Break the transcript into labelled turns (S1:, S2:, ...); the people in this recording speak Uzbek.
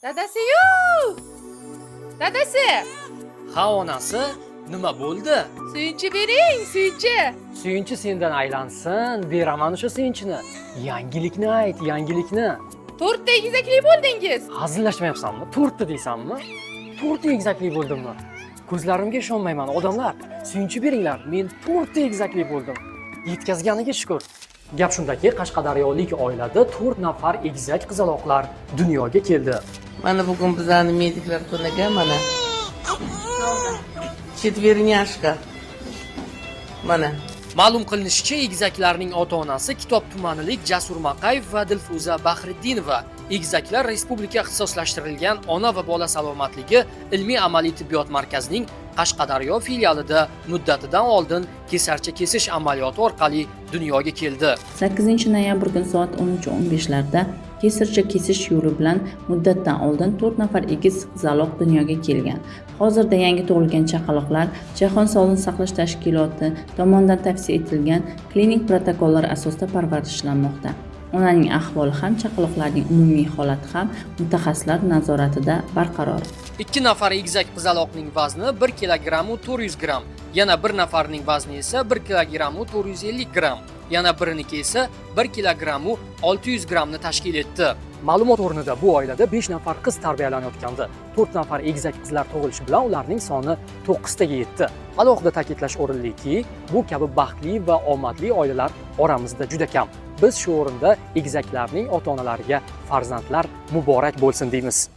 S1: Dadasi-yu! Dadasi!
S2: Ha onasi, nima bo'ldi?
S1: Suyunchi bering, suyunchi.
S2: Suyunchi sendan aylansin, beraman o'sha suyunchini. Yangilikni ayt, yangilikni.
S1: 4 ta egizakli bo'ldingiz.
S2: Hazillashmayapsanmi? 4 ta deysanmi? 4 ta egizakli bo'ldimmi? Ko'zlarimga ishonmayman, odamlar. Suyunchi beringlar, men 4 ta egizakli bo'ldim. Yetkazganiga shukr. Gap shundaki, Qashqadaryolik oilada 4 nafar egizak qizaloqlar dunyoga keldi.
S3: Mana bugun bizlarni mediklar kuniga mana четверняшка. Mana
S2: Ma'lum qilinishicha, egizaklarning ota-onasi Kitob tumanilik Jasur Maqayev va Dilfuza Bahriddinova. Egizaklar Respublika ixtisoslashtirilgan ona va bola salomatligi ilmiy-amaliy tibbiyot markazining Qashqadaryo filialida muddatidan oldin kesarcha kesish amaliyoti orqali dunyoga keldi.
S4: 8-noyabr kuni soat 13:15 larda kesarcha kesish yo'li bilan muddatdan oldin 4 nafar egiz qizaloq dunyoga kelgan. Hozirda yangi tug'ilgan chaqaloqlar Jahon Sog'liqni saqlash tashkiloti tomonidan tavsiya etilgan klinik protokollar asosida parvarishlanmoqda. Onaning ahvoli ham chaqaloqlarning umumiy holati ham mutaxassislar nazoratida barqaror.
S2: 2 nafar egizak qizaloqning vazni 1 kg 400 g, yana bir nafarning vazni esa 1 kg 450 g, yana biriniki esa 1 kg 600 g ni tashkil etdi. Ma'lumot o'rnida bu oilada 5 nafar qiz tarbiyalanayotgandi. 4 nafar egizak qizlar tug'ilishi bilan ularning soni 9 taga yetdi. Alohida ta'kidlash o'rinliki, bu kabi baxtli va omadli oilalar oramizda juda kam. Biz shu o'rinda egizaklarning ota-onalariga farzandlar muborak bo'lsin deymiz.